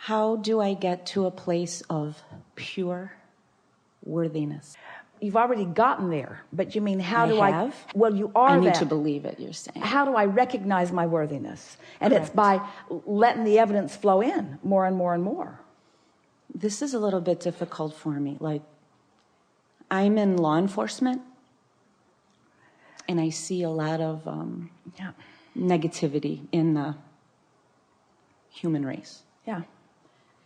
How do I get to a place of pure worthiness? You've already gotten there, but you mean how do I have? Well, you are I need that. to believe it, you're saying. How do I recognize my worthiness? And Correct. it's by letting the evidence flow in more and more and more. This is a little bit difficult for me. Like, I'm in law enforcement, and I see a lot of negativity in the human race. Yeah.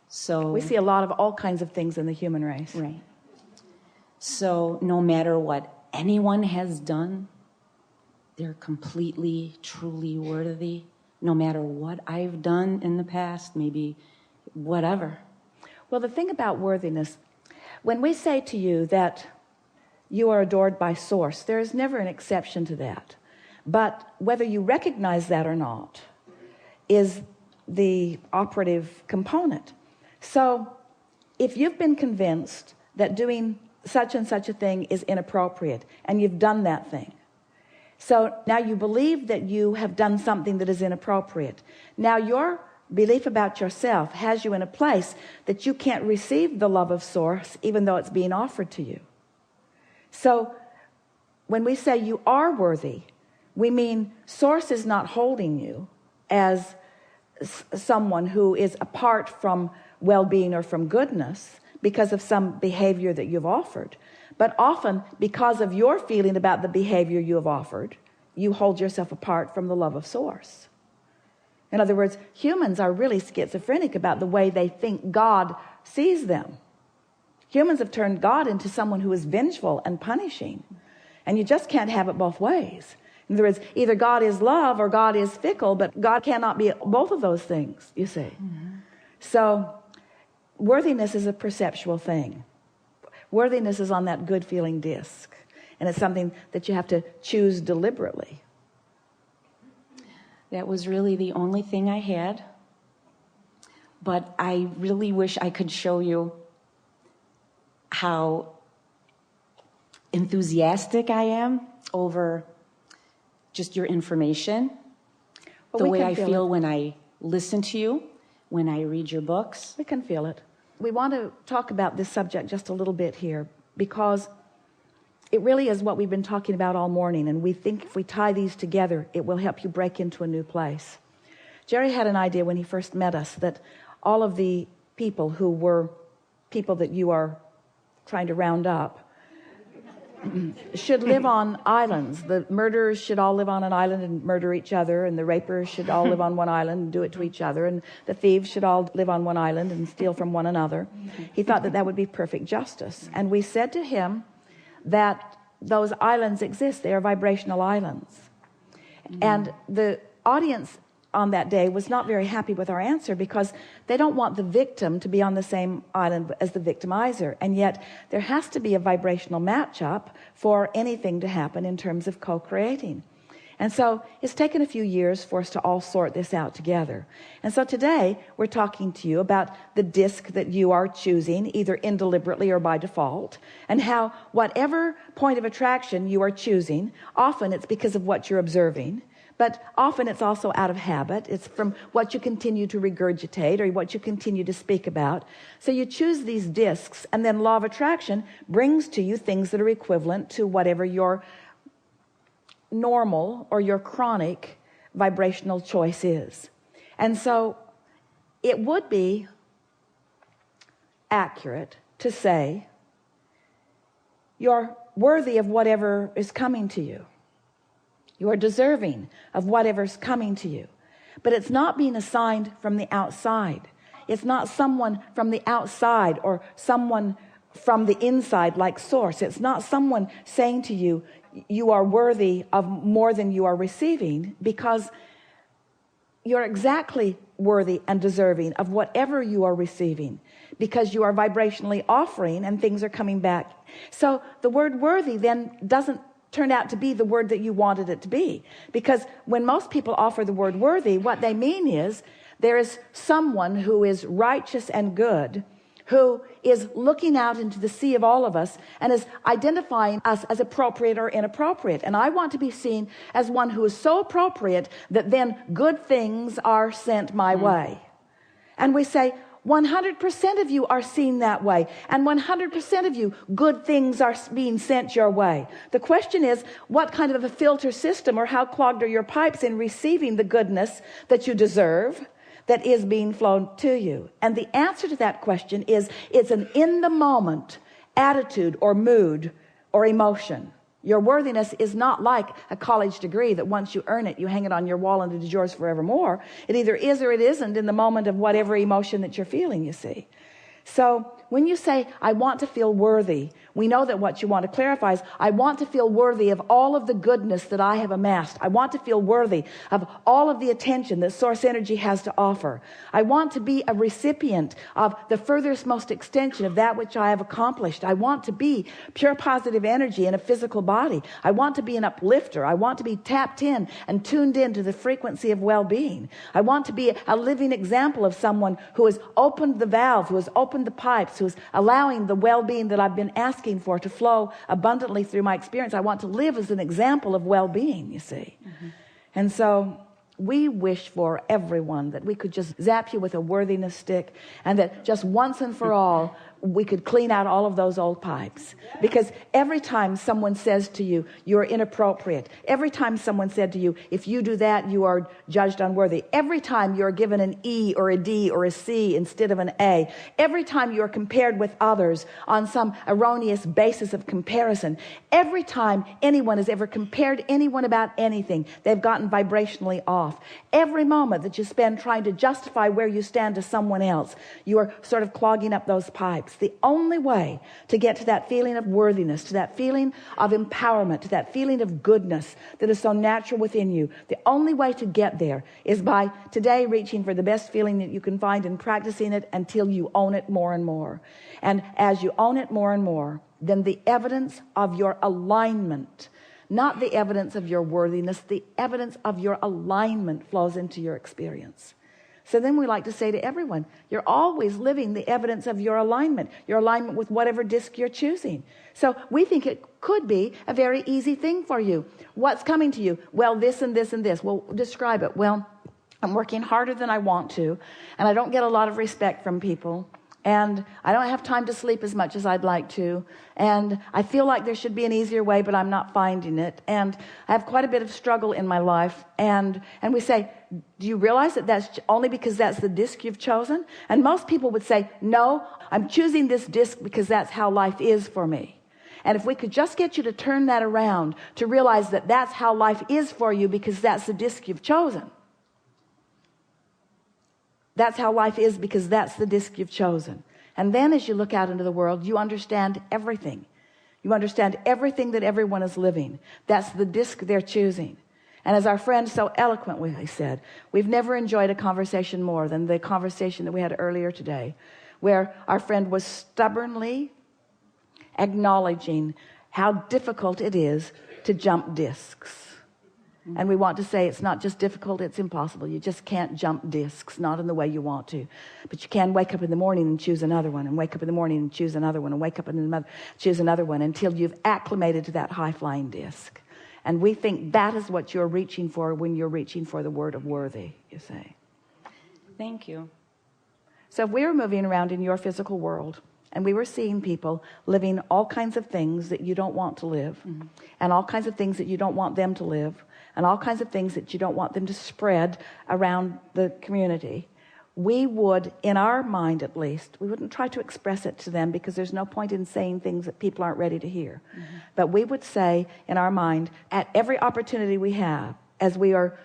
So We see a lot of all kinds of things in the human race. Right. So no matter what anyone has done, they're completely, truly worthy. No matter what I've done in the past, maybe whatever. Well, the thing about worthiness, when we say to you that you are adored by Source, there is never an exception to that. But whether you recognize that or not is the operative component. So if you've been convinced that doing such and such a thing is inappropriate, and you've done that thing, so now you believe that you have done something that is inappropriate. Now your belief about yourself has you in a place that you can't receive the love of Source, even though it's being offered to you. So when we say you are worthy, we mean Source is not holding you as someone who is apart from well-being or from goodness because of some behavior that you've offered, but often because of your feeling about the behavior you have offered, you hold yourself apart from the love of Source. In other words, humans are really schizophrenic about the way they think God sees them. Humans have turned God into someone who is vengeful and punishing, and you just can't have it both ways. In other words, either God is love or God is fickle, but God cannot be both of those things, you see. So worthiness is a perceptual thing. Worthiness is on that good feeling disc, and it's something that you have to choose deliberately. That was really the only thing I had, but I really wish I could show you how enthusiastic I am over just your information, Well, the we way can I feel feel it. when I listen to you, when I read your books. We can feel it. We want to talk about this subject just a little bit here because it really is what we've been talking about all morning, and we think if we tie these together, it will help you break into a new place. Jerry had an idea when he first met us that all of the people who were people that you are trying to round up should live on islands. The murderers should all live on an island and murder each other, and the rapers should all live on one island and do it to each other, and the thieves should all live on one island and steal from one another. He thought that that would be perfect justice. And we said to him that those islands exist. They are vibrational islands. And the audience on that day was not very happy with our answer because they don't want the victim to be on the same island as the victimizer. And yet there has to be a vibrational matchup for anything to happen in terms of co-creating. And so it's taken a few years for us to all sort this out together. And so today we're talking to you about the disc that you are choosing, either indeliberately or by default, and how whatever point of attraction you are choosing, often it's because of what you're observing, but often it's also out of habit. It's from what you continue to regurgitate or what you continue to speak about. So you choose these discs, and then law of attraction brings to you things that are equivalent to whatever your normal or your chronic vibrational choice is. And so it would be accurate to say you're worthy of whatever is coming to you. You are deserving of whatever's coming to you. But it's not being assigned from the outside. It's not someone from the outside or someone from the inside like Source. It's not someone saying to you, you are worthy of more than you are receiving, because you're exactly worthy and deserving of whatever you are receiving, because you are vibrationally offering and things are coming back. So the word worthy then doesn't turn out to be the word that you wanted it to be, because when most people offer the word worthy, what they mean is there is someone who is righteous and good, who is looking out into the sea of all of us and is identifying us as appropriate or inappropriate. And I want to be seen as one who is so appropriate that then good things are sent my way. And we say, 100% of you are seen that way. And 100% of you, good things are being sent your way. The question is, what kind of a filter system, or how clogged are your pipes in receiving the goodness that you deserve that is being flown to you? And the answer to that question is, it's an in-the-moment attitude or mood or emotion. Your worthiness is not like a college degree that once you earn it, you hang it on your wall and it is yours forevermore. It either is or it isn't in the moment of whatever emotion that you're feeling, you see. So when you say, I want to feel worthy, we know that what you want to clarify is, I want to feel worthy of all of the goodness that I have amassed. I want to feel worthy of all of the attention that source energy has to offer. I want to be a recipient of the furthest most extension of that which I have accomplished. I want to be pure positive energy in a physical body. I want to be an uplifter. I want to be tapped in and tuned in to the frequency of well-being. I want to be a living example of someone who has opened the valve, who has opened the pipes, who is allowing the well-being that I've been asking for to flow abundantly through my experience. I want to live as an example of well-being, you see. Mm-hmm. And so we wish for everyone that we could just zap you with a worthiness stick, and that just once and for all we could clean out all of those old pipes. Because every time someone says to you, you're inappropriate, every time someone said to you, if you do that, you are judged unworthy, every time you're given an E or a D or a C instead of an A, every time you're compared with others on some erroneous basis of comparison, every time anyone has ever compared anyone about anything, they've gotten vibrationally off. Every moment that you spend trying to justify where you stand to someone else, you are sort of clogging up those pipes. The only way to get to that feeling of worthiness, to that feeling of empowerment, to that feeling of goodness that is so natural within you, the only way to get there is by today reaching for the best feeling that you can find and practicing it until you own it more and more. And as you own it more and more, then the evidence of your alignment, not the evidence of your worthiness, the evidence of your alignment flows into your experience. So then we like to say to everyone, you're always living the evidence of your alignment with whatever disc you're choosing. So we think it could be a very easy thing for you. What's coming to you? Well, this and this and this. Well, describe it. Well, I'm working harder than I want to, and I don't get a lot of respect from people, and I don't have time to sleep as much as I'd like to, and I feel like there should be an easier way, but I'm not finding it, and I have quite a bit of struggle in my life. And we say, do you realize that that's only because that's the disc you've chosen? And most people would say, no, I'm choosing this disc because that's how life is for me. And if we could just get you to turn that around, to realize that that's how life is for you because that's the disc you've chosen. That's how life is because that's the disc you've chosen. And then as you look out into the world, you understand everything. You understand everything that everyone is living. That's the disc they're choosing. And as our friend so eloquently said, we've never enjoyed a conversation more than the conversation that we had earlier today, where our friend was stubbornly acknowledging how difficult it is to jump discs. And we want to say it's not just difficult, it's impossible. You just can't jump discs, not in the way you want to. But you can wake up in the morning and choose another one, and wake up in the morning and choose another one, and wake up in the choose another one until you've acclimated to that high-flying disc. And we think that is what you're reaching for when you're reaching for the word of worthy, you say. Thank you. So if we were moving around in your physical world, and we were seeing people living all kinds of things that you don't want to live, and all kinds of things that you don't want them to live, and all kinds of things that you don't want them to spread around the community, we would, in our mind at least, we wouldn't try to express it to them because there's no point in saying things that people aren't ready to hear. But we would say in our mind, at every opportunity we have, as we are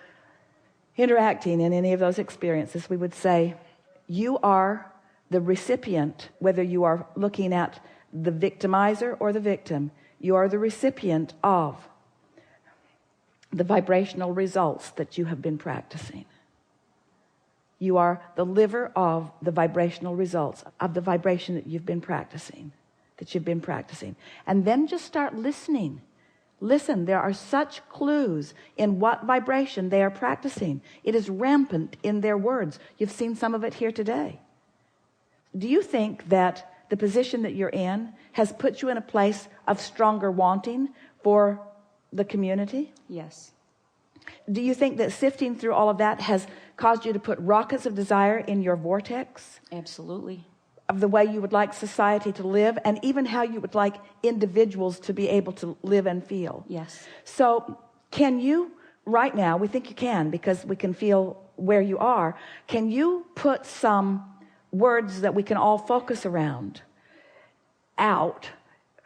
interacting in any of those experiences, we would say, you are the recipient, whether you are looking at the victimizer or the victim, you are the recipient of the vibrational results that you have been practicing. You are the liver of the vibrational results of the vibration that you've been practicing, And then just start listening. Listen, there are such clues in what vibration they are practicing. It is rampant in their words. You've seen some of it here today. Do you think that the position that you're in has put you in a place of stronger wanting for the community? Yes. Do you think that sifting through all of that has caused you to put rockets of desire in your vortex Absolutely. of the way you would like society to live, and even how you would like individuals to be able to live and feel? Yes. So can you, right now, we think you can because we can feel where you are, can you put some words that we can all focus around out,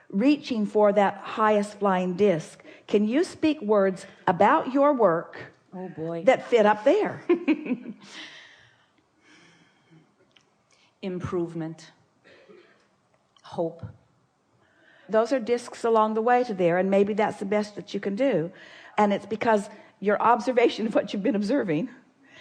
reaching for that highest flying disc? Can you speak words about your work, oh boy, that fit up there? Improvement, hope. Those are discs along the way to there, and maybe that's the best that you can do. And it's because your observation of what you've been observing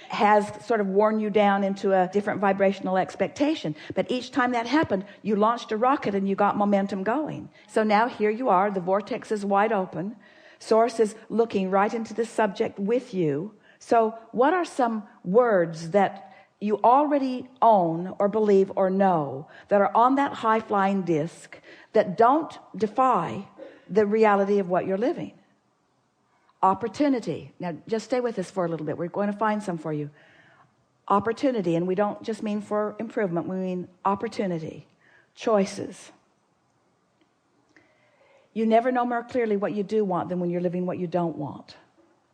has sort of worn you down into a different vibrational expectation. But each time that happened, you launched a rocket and you got momentum going. So now here you are, the vortex is wide open. Source is looking right into the subject with you. So what are some words that you already own or believe or know that are on that high-flying disc that don't defy the reality of what you're living? Opportunity. Now just stay with us for a little bit. We're going to find some for you. Opportunity, and we don't just mean for improvement, we mean opportunity. Choices. You never know more clearly what you do want than when you're living what you don't want.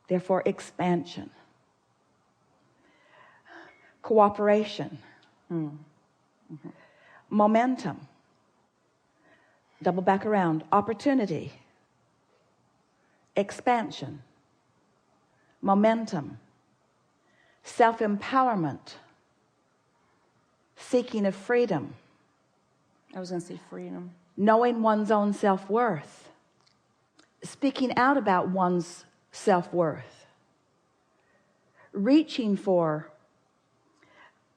Therefore, expansion. Cooperation. Mm-hmm. Momentum. Double back around. Opportunity. Expansion. Momentum. Self-empowerment. Seeking of freedom. I was going to say freedom. Knowing one's own self-worth. Speaking out about one's self-worth. Reaching for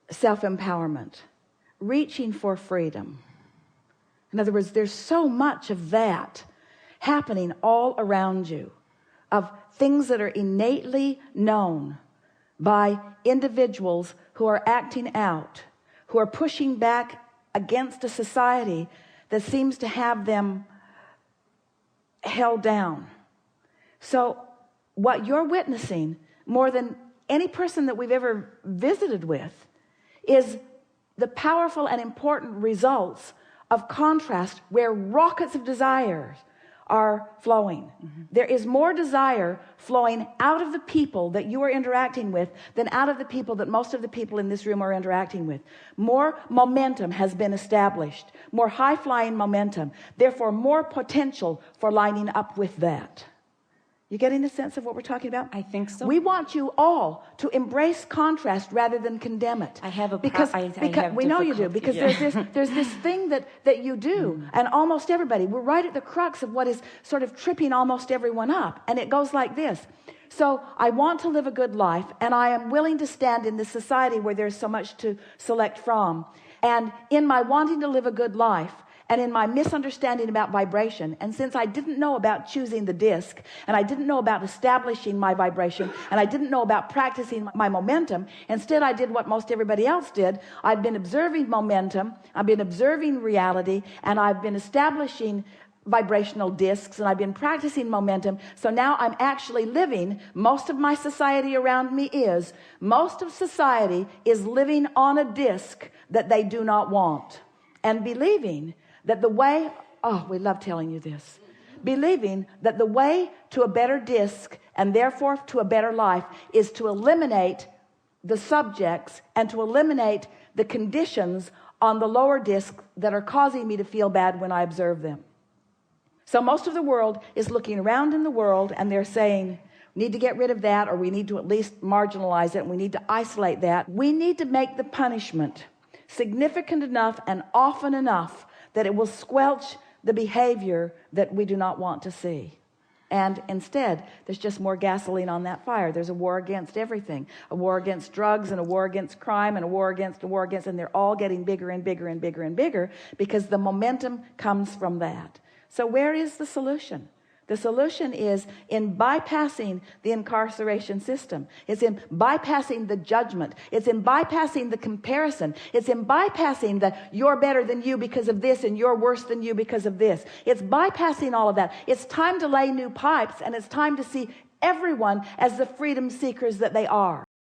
self-empowerment. Reaching for freedom. In other words, there's so much of that happening all around you, of things that are innately known by individuals who are acting out, who are pushing back against a society that seems to have them held down. So what you're witnessing more than any person that we've ever visited with is the powerful and important results of contrast, where rockets of desire are flowing. Mm-hmm. There is more desire flowing out of the people that you are interacting with than out of the people that most of the people in this room are interacting with. More momentum has been established, more high-flying momentum, therefore more potential for lining up with that. You getting a sense of what we're talking about? I think so. We want you all to embrace contrast rather than condemn it. I have a because we know you do, because there's this thing that you do, and almost everybody, we're right at the crux of what is sort of tripping almost everyone up, and it goes like this. So I want to live a good life, and I am willing to stand in this society where there's so much to select from, and in my wanting to live a good life, and in my misunderstanding about vibration, and since I didn't know about choosing the disc, and I didn't know about establishing my vibration, and I didn't know about practicing my momentum, instead I did what most everybody else did. I've been observing momentum, I've been observing reality, and I've been establishing vibrational discs, and I've been practicing momentum. So now I'm actually living, most of my society around me most of society is living on a disc that they do not want, and believing that the way, we love telling you this, believing that the way to a better disc and therefore to a better life is to eliminate the subjects and to eliminate the conditions on the lower disc that are causing me to feel bad when I observe them. So most of the world is looking around in the world and they're saying, we need to get rid of that, or we need to at least marginalize it, and we need to isolate that. We need to make the punishment significant enough and often enough that it will squelch the behavior that we do not want to see. And instead, there's just more gasoline on that fire. There's a war against everything. A war against drugs, and a war against crime, and a war against, and they're all getting bigger and bigger and bigger and bigger because the momentum comes from that. So where is the solution? The solution is in bypassing the incarceration system. It's in bypassing the judgment. It's in bypassing the comparison. It's in bypassing the you're better than you because of this and you're worse than you because of this. It's bypassing all of that. It's time to lay new pipes, and it's time to see everyone as the freedom seekers that they are.